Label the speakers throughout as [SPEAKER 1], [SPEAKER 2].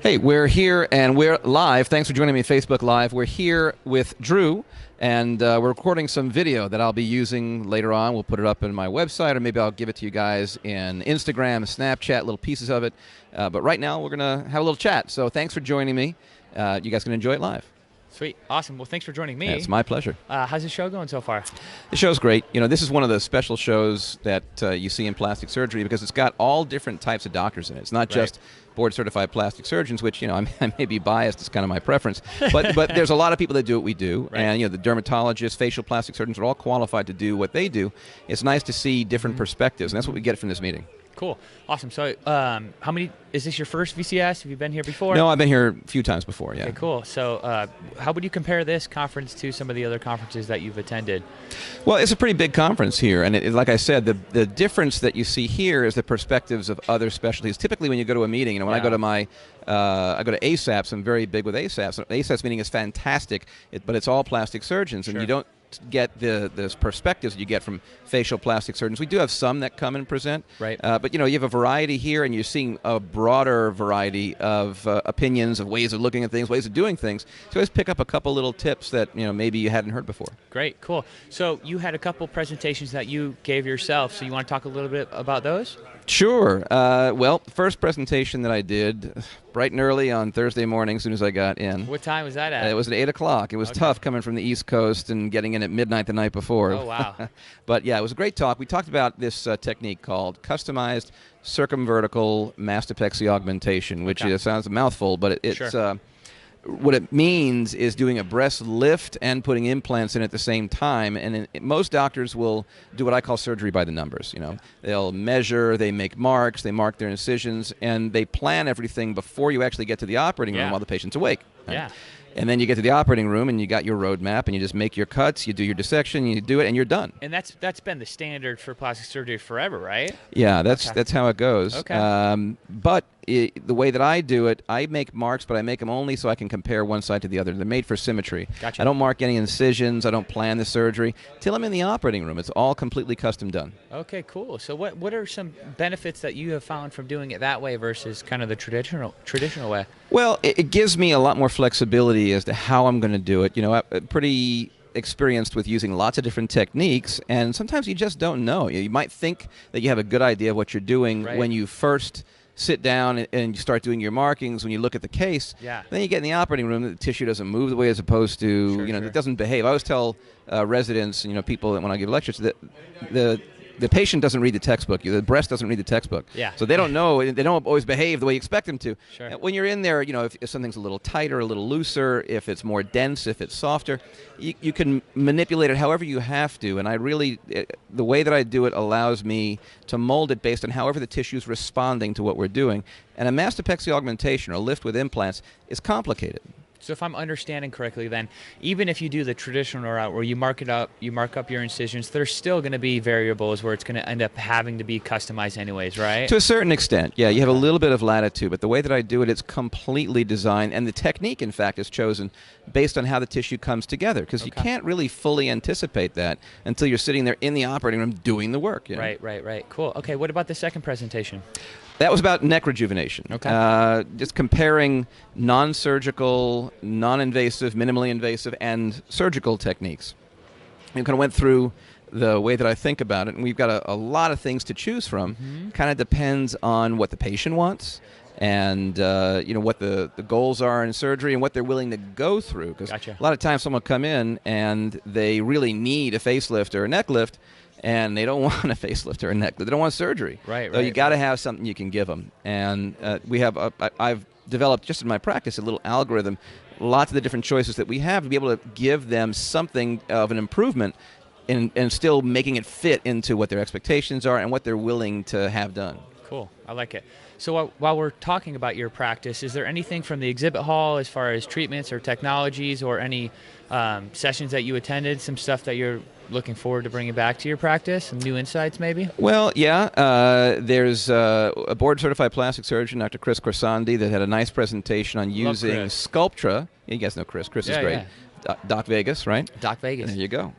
[SPEAKER 1] Hey, we're here and we're live. Thanks for joining me Facebook Live. We're here with Drew, and we're recording some video that I'll be using later on. We'll put it up in my website, or maybe I'll give it to you guys in Instagram, Snapchat, little pieces of it. But right now, we're going to have a little chat. So thanks for joining me. You guys can enjoy it live.
[SPEAKER 2] Sweet. Awesome. Well, thanks for joining me.
[SPEAKER 1] Yeah, it's my pleasure.
[SPEAKER 2] How's the show going so far?
[SPEAKER 1] The show's great. You know, this is one of the special shows that you see in plastic surgery because it's got all different types of doctors in it. It's not just board-certified plastic surgeons, which, you know, I may be biased. It's kind of my preference. But there's a lot of people that do what we do. Right. And, you know, the dermatologists, facial plastic surgeons are all qualified to do what they do. It's nice to see different perspectives, and that's what we get from this meeting.
[SPEAKER 2] Cool. Awesome. So is this your first VCS? Have you been here before?
[SPEAKER 1] No, I've been here a few times before, yeah.
[SPEAKER 2] Okay, cool. So how would you compare this conference to some of the other conferences that you've attended?
[SPEAKER 1] Well, it's a pretty big conference here, and like I said, the difference that you see here is the perspectives of other specialties. Typically when you go to a meeting, you know, when I go to I go to ASAPS, I'm very big with ASAPS. ASAPS meeting is fantastic, but it's all plastic surgeons, and you don't get the perspectives you get from facial plastic surgeons. We do have some that come and present, but you know, you have a variety here, and you're seeing a broader variety of opinions, of ways of looking at things, ways of doing things. So always pick up a couple little tips that, you know, maybe you hadn't heard before. Great,
[SPEAKER 2] cool. So you had a couple presentations that you gave yourself, so you want to talk a little bit about those?
[SPEAKER 1] Sure. Well, the first presentation that I did, bright and early on Thursday morning, as soon as I got in.
[SPEAKER 2] What time was that at?
[SPEAKER 1] It was at 8 o'clock. It was tough coming from the East Coast and getting in at midnight the night before.
[SPEAKER 2] Oh, wow.
[SPEAKER 1] But yeah, it was a great talk. We talked about this technique called customized circumvertical mastopexy augmentation, which sounds a mouthful, but it's... What it means is doing a breast lift and putting implants in at the same time. And most doctors will do what I call surgery by the numbers. You know, they'll measure, they make marks, they mark their incisions, and they plan everything before you actually get to the operating room while the patient's awake. Right?
[SPEAKER 2] Yeah.
[SPEAKER 1] And then you get to the operating room, and you got your roadmap, and you just make your cuts, you do your dissection, you do it, and you're done.
[SPEAKER 2] And that's been the standard for plastic surgery forever, right?
[SPEAKER 1] Yeah, that's how it goes.
[SPEAKER 2] Okay.
[SPEAKER 1] But the way that I do it, I make marks, but I make them only so I can compare one side to the other. They're made for symmetry.
[SPEAKER 2] Gotcha.
[SPEAKER 1] I don't mark any incisions. I don't plan the surgery till I'm in the operating room. It's all completely custom done.
[SPEAKER 2] Okay, cool. So what are some benefits that you have found from doing it that way versus kind of the traditional way?
[SPEAKER 1] Well, it gives me a lot more flexibility as to how I'm going to do it. You know, I'm pretty experienced with using lots of different techniques, and sometimes you just don't know. You might think that you have a good idea of what you're doing when you first sit down and you start doing your markings. When you look at the case, then you get in the operating room, the tissue doesn't move the way it's supposed to. It doesn't behave. I always tell residents, you know, people when I give lectures that the patient doesn't read the textbook. The breast doesn't read the textbook. So they don't know. They don't always behave the way you expect them to. When you're in there, you know, if something's a little tighter, a little looser, if it's more dense, if it's softer, you can manipulate it however you have to. And the way that I do it allows me to mold it based on however the tissue's responding to what we're doing. And a mastopexy augmentation, or lift with implants, is complicated.
[SPEAKER 2] So if I'm understanding correctly, then even if you do the traditional route where you mark up your incisions, there's still going to be variables where it's going to end up having to be customized anyways, right?
[SPEAKER 1] To a certain extent, yeah. You have a little bit of latitude, but the way that I do it, it's completely designed, and the technique, in fact, is chosen based on how the tissue comes together, because you can't really fully anticipate that until you're sitting there in the operating room doing the work. You know?
[SPEAKER 2] Right. Cool. Okay, what about the second presentation?
[SPEAKER 1] That was about neck rejuvenation. Just comparing non-surgical, non-invasive, minimally invasive, and surgical techniques. We kind of went through the way that I think about it, and we've got a lot of things to choose from. Kind of depends on what the patient wants, and you know, what the goals are in surgery and what they're willing to go through. Because a lot of times someone will come in and they really need a facelift or a neck lift, and they don't want a facelift or a neck lift. They don't want surgery. So you got to have something you can give them. And I've developed, just in my practice, a little algorithm, lots of the different choices that we have to be able to give them something of an improvement and still making it fit into what their expectations are and what they're willing to have done.
[SPEAKER 2] Cool. I like it. So while we're talking about your practice, is there anything from the exhibit hall as far as treatments or technologies or any sessions that you attended, some stuff that you're looking forward to bringing back to your practice, some new insights maybe?
[SPEAKER 1] Well, yeah. There's a board-certified plastic surgeon, Dr. Chris Corsandi, that had a nice presentation on using Sculptra. You guys know Chris. Chris is great. Yeah. Doc Vegas, right?
[SPEAKER 2] Doc Vegas.
[SPEAKER 1] There you go.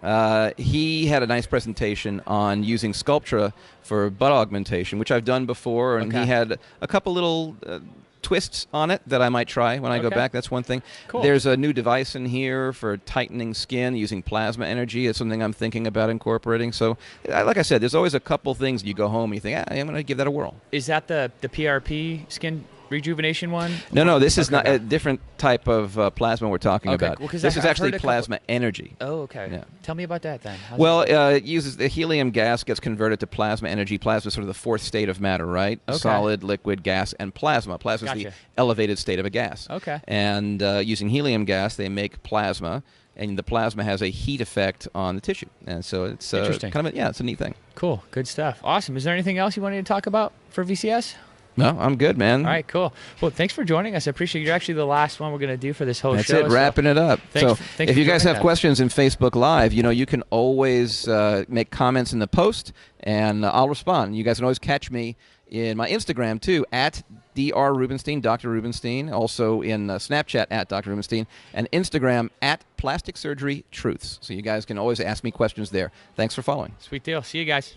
[SPEAKER 1] He had a nice presentation on using Sculptra for butt augmentation, which I've done before, and he had a couple little twists on it that I might try when I go
[SPEAKER 2] Okay.
[SPEAKER 1] back. That's one thing.
[SPEAKER 2] Cool.
[SPEAKER 1] There's a new device in here for tightening skin using plasma energy. It's something I'm thinking about incorporating. So, like I said, there's always a couple things you go home and you think, I'm going to give that a whirl.
[SPEAKER 2] Is that the PRP skin rejuvenation one?
[SPEAKER 1] No, this is
[SPEAKER 2] Okay.
[SPEAKER 1] not a different type of plasma we're talking
[SPEAKER 2] Okay,
[SPEAKER 1] about.
[SPEAKER 2] well, 'cause
[SPEAKER 1] This
[SPEAKER 2] I've
[SPEAKER 1] is actually
[SPEAKER 2] heard a couple-
[SPEAKER 1] plasma energy.
[SPEAKER 2] Oh, okay.
[SPEAKER 1] Yeah.
[SPEAKER 2] Tell me about that then. How's
[SPEAKER 1] Well,
[SPEAKER 2] that?
[SPEAKER 1] it uses the helium gas gets converted to plasma energy. Plasma is sort of the fourth state of matter, right?
[SPEAKER 2] Okay.
[SPEAKER 1] Solid, liquid, gas, and plasma. Plasma is the
[SPEAKER 2] Gotcha.
[SPEAKER 1] elevated state of a gas.
[SPEAKER 2] Okay.
[SPEAKER 1] And using helium gas, they make plasma, and the plasma has a heat effect on the tissue. And so it's
[SPEAKER 2] Interesting.
[SPEAKER 1] kind of it's a neat thing.
[SPEAKER 2] Cool. Good stuff. Awesome. Is there anything else you wanted to talk about for VCS?
[SPEAKER 1] No, I'm good, man.
[SPEAKER 2] All right, cool. Well, thanks for joining us. I appreciate you're actually the last one we're going to do for this whole
[SPEAKER 1] That's
[SPEAKER 2] show.
[SPEAKER 1] it, wrapping it up.
[SPEAKER 2] Thanks
[SPEAKER 1] So
[SPEAKER 2] thanks
[SPEAKER 1] if
[SPEAKER 2] for
[SPEAKER 1] you guys
[SPEAKER 2] joining
[SPEAKER 1] have
[SPEAKER 2] us.
[SPEAKER 1] questions in Facebook Live, you can always make comments in the post, and I'll respond. You guys can always catch me in my Instagram, too, at Dr. Rubinstein, Dr. Rubinstein, also in Snapchat at Dr. Rubinstein, and Instagram at Plastic Surgery Truths. So you guys can always ask me questions there. Thanks for following.
[SPEAKER 2] Sweet deal. See you guys.